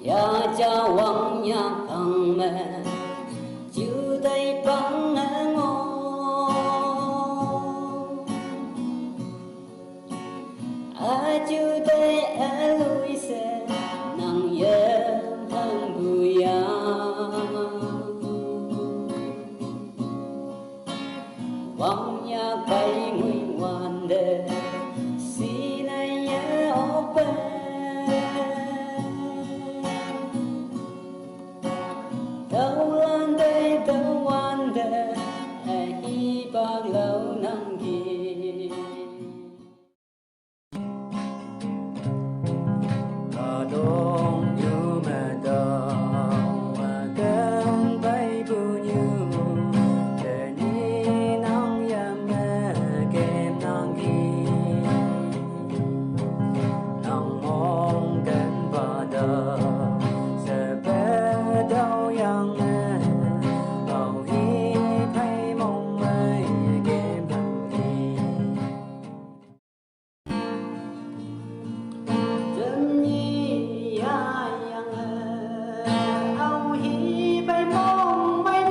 ya cha wang ya phang me chu dai bang ngo a chu dai a lui se nang ye thang bu ya wang ya bai ngui wan de si na ya open đâu lan đây đâu quan đề hi bạc lâu năng kỳ ta đông yêu mẹ đau mà cơn bay bu như để ni nắng yam mẹ kem nắng kỳ nắng mong đến ba đờ sẽ bé đau yang mẹ bao hi thấy mong mây kem nắng kỳ chân nhi ya yang au hi bay mong bay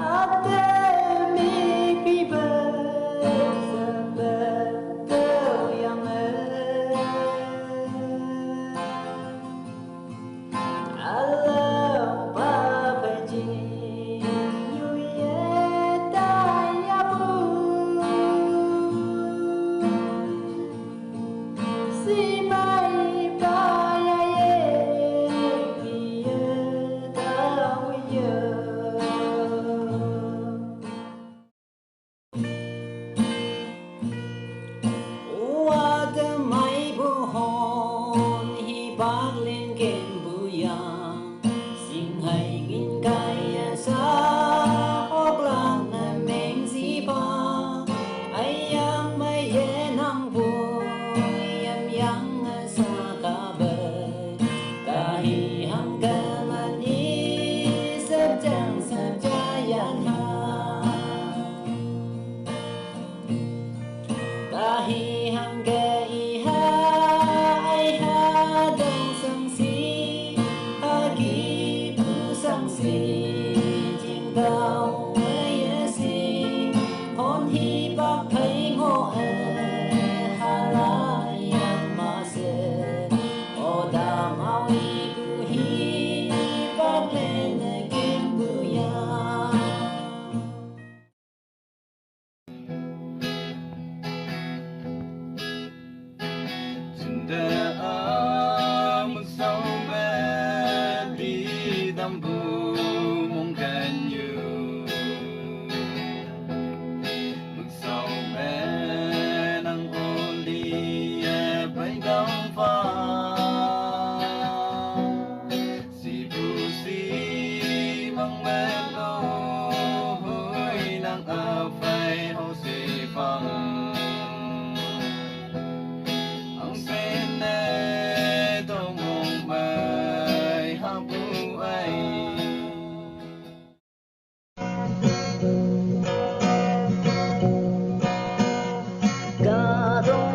ate mi pi bơ sa bơ tơ yang alo ba bay chi như ye ta ya bu si mai ba ya ye bi ye ta wi ye wa de mai bu hon hi bak lên ken bu ya sing hai ngin kai sa ok lang na meng si ba ai yang mai ye nang bu yam yang sa ka be ta hi hang ka man ni sab cha yan ha ta hi hang ke i ha ai ha dong sang si ha ki pu sang si jing dao ye si hon hi bak thai ngo ha la yang ma se o da mau i bu hi bak lên kem bu ya Sunda am sau mẹ đi đâm bu mong gần như mực sau mẹ nắng ôn đi bay đông pha si bu si mong mẹ lo hoi nắng áo phai hồ si phăng ông sen nè tô mong mai hấp bu ai ca dong